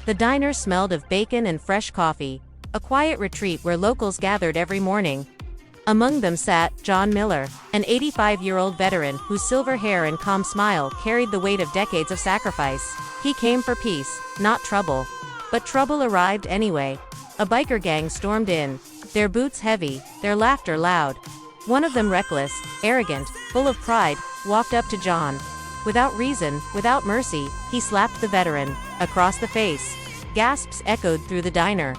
The diner smelled of bacon and fresh coffee, a quiet retreat where locals gathered every morning. Among them sat John Miller, an 85-year-old veteran whose silver hair and calm smile carried the weight of decades of sacrifice. He came for peace, not trouble. But trouble arrived anyway. A biker gang stormed in, their boots heavy, their laughter loud. One of them reckless, arrogant, full of pride, walked up to John. Without reason, without mercy, he slapped the veteran across the face. Gasps echoed through the diner.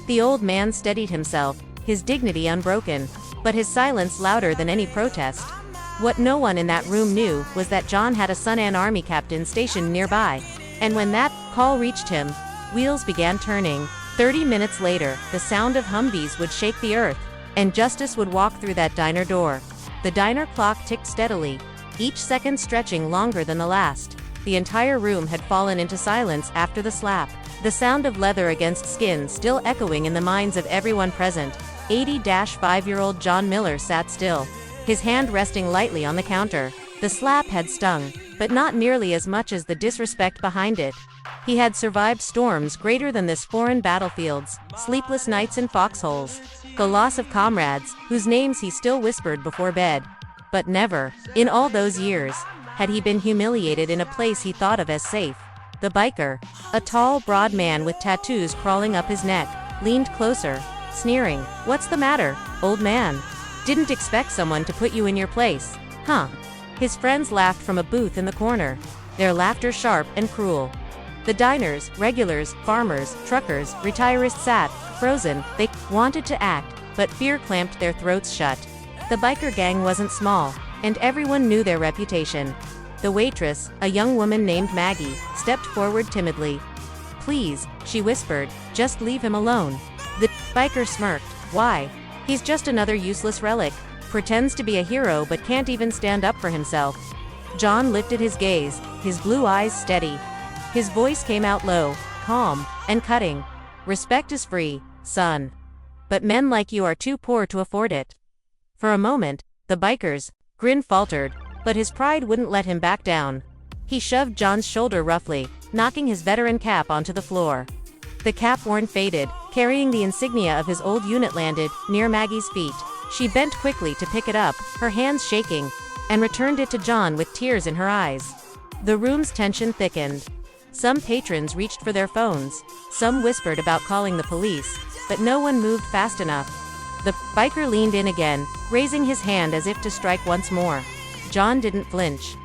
The old man steadied himself, his dignity unbroken, but his silence louder than any protest. What no one in that room knew was that John had a son and army captain stationed nearby, and when that call reached him, wheels began turning. 30 minutes later, the sound of Humvees would shake the earth, and justice would walk through that diner door. The diner clock ticked steadily, each second stretching longer than the last. The entire room had fallen into silence after the slap, the sound of leather against skin still echoing in the minds of everyone present. 80-5-year-old John Miller sat still, his hand resting lightly on the counter. The slap had stung, but not nearly as much as the disrespect behind it. He had survived storms greater than this, foreign battlefields, sleepless nights in foxholes, the loss of comrades, whose names he still whispered before bed. But never, in all those years, had he been humiliated in a place he thought of as safe. The biker, a tall, broad man with tattoos crawling up his neck, leaned closer, sneering. "What's the matter, old man? Didn't expect someone to put you in your place, huh?" His friends laughed from a booth in the corner, their laughter sharp and cruel. The diners, regulars, farmers, truckers, retirists sat, frozen. They wanted to act, but fear clamped their throats shut. The biker gang wasn't small, and everyone knew their reputation. The waitress, a young woman named Maggie, stepped forward timidly. "Please," she whispered, "just leave him alone." The biker smirked. "Why? He's just another useless relic. Pretends to be a hero but can't even stand up for himself." John lifted his gaze, his blue eyes steady. His voice came out low, calm, and cutting. "Respect is free, son. But men like you are too poor to afford it." For a moment, the biker's grin faltered, but his pride wouldn't let him back down. He shoved John's shoulder roughly, knocking his veteran cap onto the floor. The cap, worn faded, carrying the insignia of his old unit, landed near Maggie's feet. She bent quickly to pick it up, her hands shaking, and returned it to John with tears in her eyes. The room's tension thickened. Some patrons reached for their phones, some whispered about calling the police, but no one moved fast enough. The biker leaned in again, raising his hand as if to strike once more. John didn't flinch.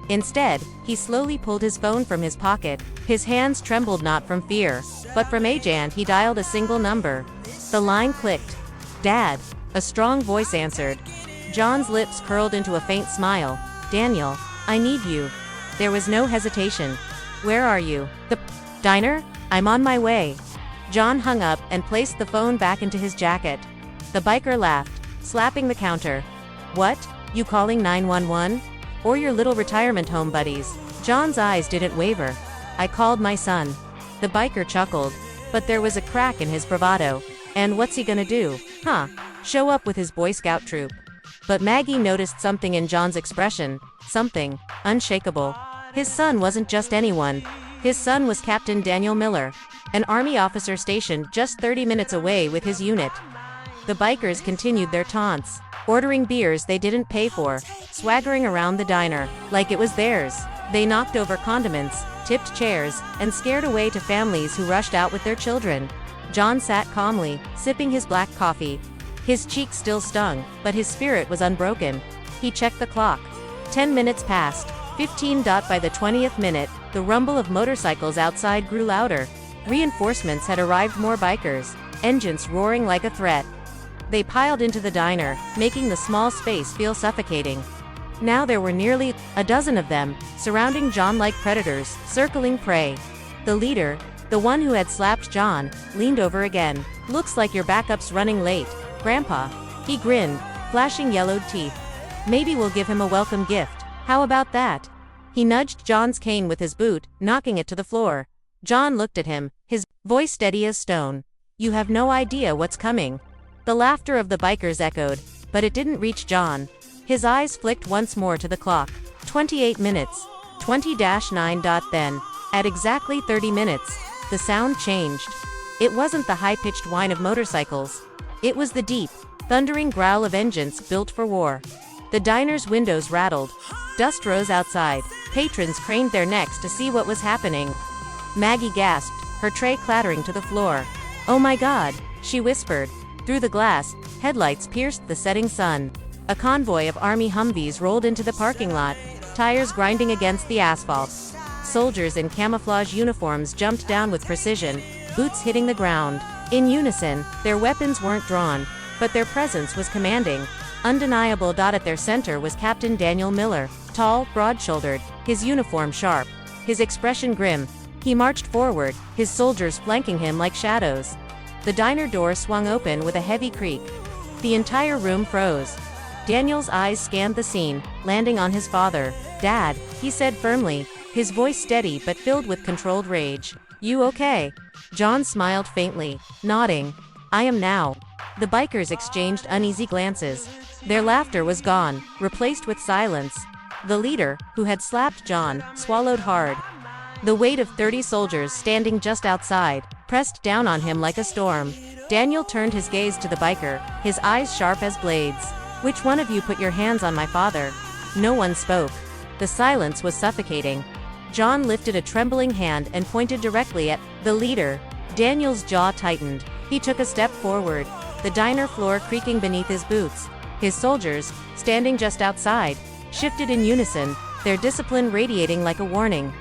Instead, he slowly pulled his phone from his pocket. His hands trembled not from fear, but from rage, and he dialed a single number. The line clicked. "Dad," a strong voice answered. John's lips curled into a faint smile. "Daniel, I need you." There was no hesitation. "Where are you?" "The diner? I'm on my way." John hung up and placed the phone back into his jacket. The biker laughed, slapping the counter. "What? You calling 911? Or your little retirement home buddies?" John's eyes didn't waver. "I called my son." The biker chuckled, but there was a crack in his bravado. "And what's he gonna do? Huh? Show up with his Boy Scout troop?" But Maggie noticed something in John's expression, something unshakable. His son wasn't just anyone. His son was Captain Daniel Miller, an army officer stationed just 30 minutes away with his unit. The bikers continued their taunts, ordering beers they didn't pay for, swaggering around the diner like it was theirs. They knocked over condiments, tipped chairs, and scared away to families who rushed out with their children. John sat calmly, sipping his black coffee. His cheeks still stung, but his spirit was unbroken. He checked the clock. 10 minutes passed. 15. By the 20th minute, the rumble of motorcycles outside grew louder. Reinforcements had arrived, more bikers, engines roaring like a threat. They piled into the diner, making the small space feel suffocating. Now there were nearly a dozen of them, surrounding John like predators, circling prey. The leader, the one who had slapped John, leaned over again. "Looks like your backup's running late, Grandpa." He grinned, flashing yellowed teeth. "Maybe we'll give him a welcome gift. How about that?" He nudged John's cane with his boot, knocking it to the floor. John looked at him, his voice steady as stone. "You have no idea what's coming." The laughter of the bikers echoed, but it didn't reach John. His eyes flicked once more to the clock. 28 minutes. 20-9. Then, at exactly 30 minutes, the sound changed. It wasn't the high-pitched whine of motorcycles. It was the deep, thundering growl of engines built for war. The diner's windows rattled. Dust rose outside. Patrons craned their necks to see what was happening. Maggie gasped, her tray clattering to the floor. "Oh my God," she whispered. Through the glass, headlights pierced the setting sun. A convoy of army Humvees rolled into the parking lot, tires grinding against the asphalt. Soldiers in camouflage uniforms jumped down with precision, boots hitting the ground. In unison, their weapons weren't drawn, but their presence was commanding. Undeniable. At their center was Captain Daniel Miller, tall, broad-shouldered, his uniform sharp, his expression grim. He marched forward, his soldiers flanking him like shadows. The diner door swung open with a heavy creak. The entire room froze. Daniel's eyes scanned the scene, landing on his father. "Dad," he said firmly, his voice steady but filled with controlled rage. "You okay?" John smiled faintly, nodding. "I am now." The bikers exchanged uneasy glances. Their laughter was gone, replaced with silence. The leader, who had slapped John, swallowed hard. The weight of 30 soldiers standing just outside pressed down on him like a storm. Daniel turned his gaze to the biker, his eyes sharp as blades. "Which one of you put your hands on my father?" No one spoke. The silence was suffocating. John lifted a trembling hand and pointed directly at the leader. Daniel's jaw tightened. He took a step forward, the diner floor creaking beneath his boots. His soldiers, standing just outside, shifted in unison, their discipline radiating like a warning.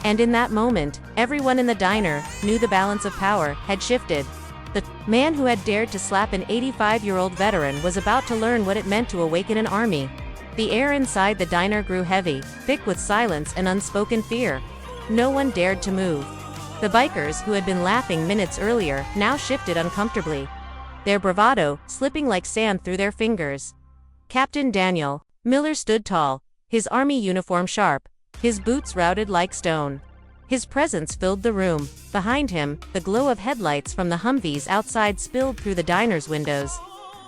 And in that moment, everyone in the diner knew the balance of power had shifted. The man who had dared to slap an 85-year-old veteran was about to learn what it meant to awaken an army. The air inside the diner grew heavy, thick with silence and unspoken fear. No one dared to move. The bikers, who had been laughing minutes earlier, now shifted uncomfortably, their bravado slipping like sand through their fingers. Captain Daniel Miller stood tall, his army uniform sharp, his boots routed like stone. His presence filled the room. Behind him, the glow of headlights from the Humvees outside spilled through the diner's windows,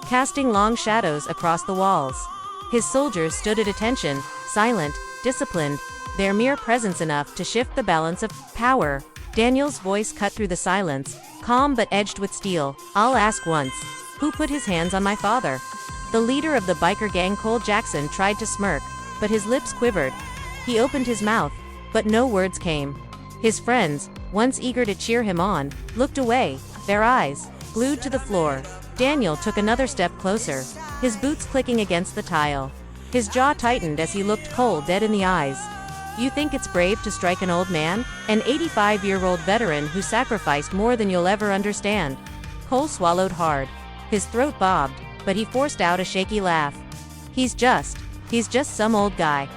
casting long shadows across the walls. His soldiers stood at attention, silent, disciplined, their mere presence enough to shift the balance of power. Daniel's voice cut through the silence, calm but edged with steel. "I'll ask once. Who put his hands on my father?" The leader of the biker gang, Cole Jackson, tried to smirk, but his lips quivered. He opened his mouth, but no words came. His friends, once eager to cheer him on, looked away, their eyes glued to the floor. Daniel took another step closer, his boots clicking against the tile. His jaw tightened as he looked Cole dead in the eyes. "You think it's brave to strike an old man? An 85-year-old veteran who sacrificed more than you'll ever understand." Cole swallowed hard. His throat bobbed, but he forced out a shaky laugh. He's just some old guy.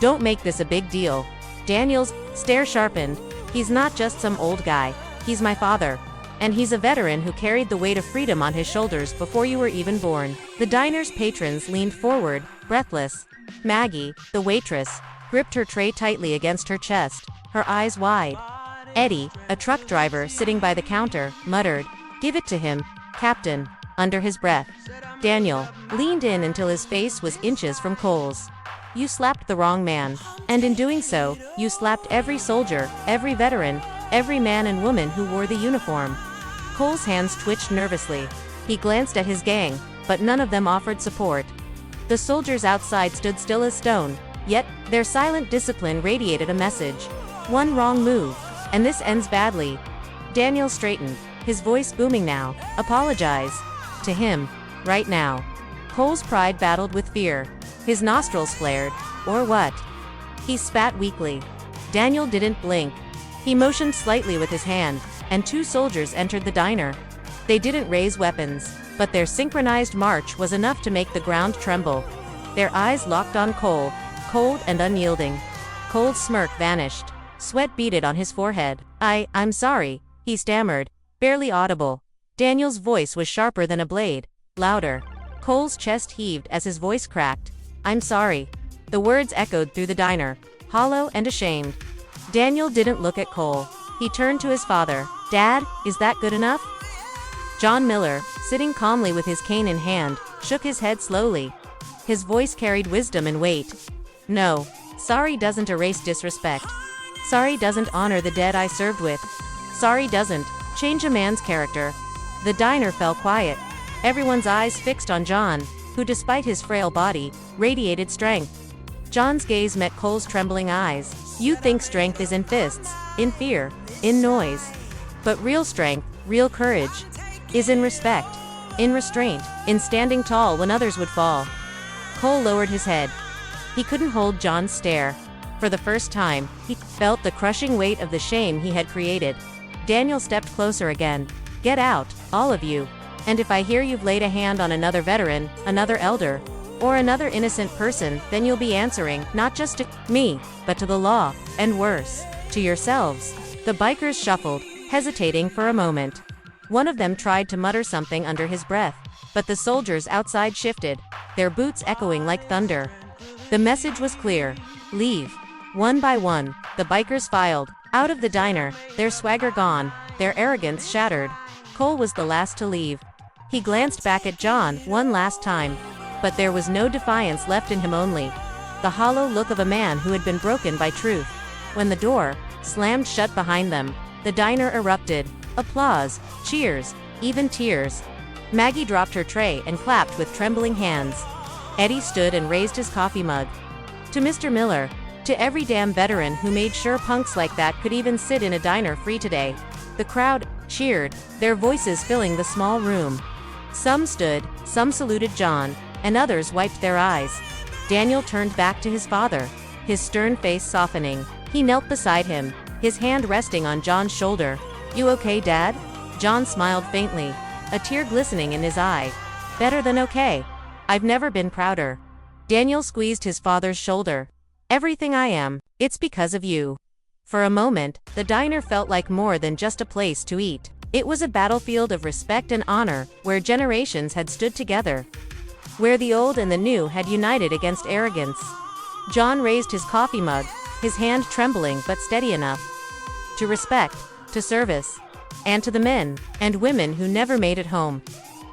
Don't make this a big deal." Daniel's stare sharpened. "He's not just some old guy. He's my father. And he's a veteran who carried the weight of freedom on his shoulders before you were even born." The diner's patrons leaned forward, breathless. Maggie, the waitress, gripped her tray tightly against her chest, her eyes wide. Eddie, a truck driver sitting by the counter, muttered, "Give it to him, Captain," under his breath. Daniel leaned in until his face was inches from Cole's. "You slapped the wrong man. And in doing so, you slapped every soldier, every veteran, every man and woman who wore the uniform." Cole's hands twitched nervously. He glanced at his gang, but none of them offered support. The soldiers outside stood still as stone, yet their silent discipline radiated a message. One wrong move, and this ends badly. Daniel straightened, his voice booming now. "Apologize. To him. Right now." Cole's pride battled with fear. His nostrils flared. Or what? He spat weakly. Daniel didn't blink. He motioned slightly with his hand, and 2 soldiers entered the diner. They didn't raise weapons, but their synchronized march was enough to make the ground tremble. Their eyes locked on Cole, cold and unyielding. Cole's smirk vanished. Sweat beaded on his forehead. I'm sorry," he stammered, barely audible. Daniel's voice was sharper than a blade, louder. Cole's chest heaved as his voice cracked. "I'm sorry." The words echoed through the diner, hollow and ashamed. Daniel didn't look at Cole. He turned to his father. "Dad, is that good enough?" John Miller, sitting calmly with his cane in hand, shook his head slowly. His voice carried wisdom and weight. "No. Sorry doesn't erase disrespect. Sorry doesn't honor the dead I served with. Sorry doesn't change a man's character. The diner fell quiet. Everyone's eyes fixed on John, who despite his frail body, radiated strength. John's gaze met Cole's trembling eyes. You think strength is in fists, in fear, in noise. But real strength, real courage, is in respect, in restraint, in standing tall when others would fall. Cole lowered his head. He couldn't hold John's stare. For the first time, he felt the crushing weight of the shame he had created. Daniel stepped closer again. Get out, all of you. And if I hear you've laid a hand on another veteran, another elder, or another innocent person, then you'll be answering, not just to me, but to the law, and worse, to yourselves. The bikers shuffled, hesitating for a moment. One of them tried to mutter something under his breath, but the soldiers outside shifted, their boots echoing like thunder. The message was clear. Leave. One by one, the bikers filed out of the diner, their swagger gone, their arrogance shattered. Cole was the last to leave. He glanced back at John one last time, but there was no defiance left in him, only the hollow look of a man who had been broken by truth. When the door slammed shut behind them, the diner erupted. Applause, cheers, even tears. Maggie dropped her tray and clapped with trembling hands. Eddie stood and raised his coffee mug. To Mr. Miller, to every damn veteran who made sure punks like that could even sit in a diner free today. The crowd cheered, their voices filling the small room. Some stood, some saluted John, and others wiped their eyes. Daniel turned back to his father, his stern face softening. He knelt beside him, his hand resting on John's shoulder. You okay, Dad? John smiled faintly, a tear glistening in his eye. Better than okay. I've never been prouder. Daniel squeezed his father's shoulder. Everything I am, it's because of you. For a moment, the diner felt like more than just a place to eat. It was a battlefield of respect and honor, where generations had stood together, where the old and the new had united against arrogance. John raised his coffee mug, his hand trembling but steady enough. To respect, to service, and to the men and women who never made it home.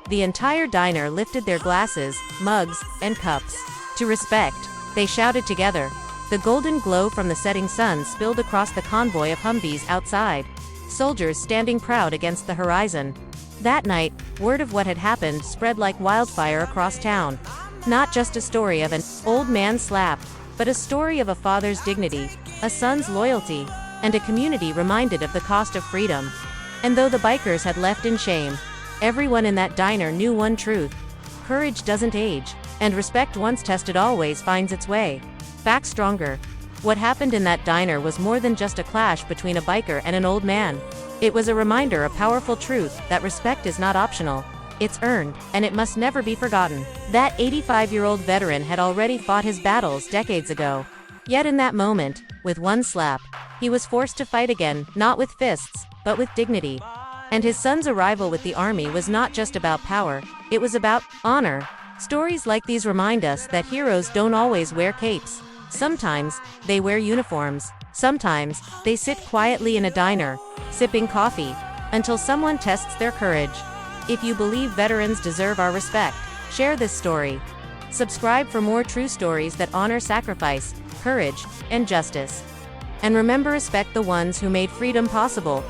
The entire diner lifted their glasses, mugs, and cups. To respect, they shouted together. The golden glow from the setting sun spilled across the convoy of Humvees outside, soldiers standing proud against the horizon. That night, word of what had happened spread like wildfire across town. Not just a story of an old man slapped, but a story of a father's dignity, a son's loyalty, and a community reminded of the cost of freedom. And though the bikers had left in shame, everyone in that diner knew one truth. Courage doesn't age, and respect once tested always finds its way back stronger. What happened in that diner was more than just a clash between a biker and an old man. It was a reminder, a powerful truth, that respect is not optional. It's earned, and it must never be forgotten. That 85-year-old veteran had already fought his battles decades ago. Yet in that moment, with one slap, he was forced to fight again, not with fists, but with dignity. And his son's arrival with the army was not just about power, it was about honor. Stories like these remind us that heroes don't always wear capes. Sometimes, they wear uniforms. Sometimes, they sit quietly in a diner, sipping coffee, until someone tests their courage. If you believe veterans deserve our respect, share this story. Subscribe for more true stories that honor sacrifice, courage, and justice. And remember, respect the ones who made freedom possible.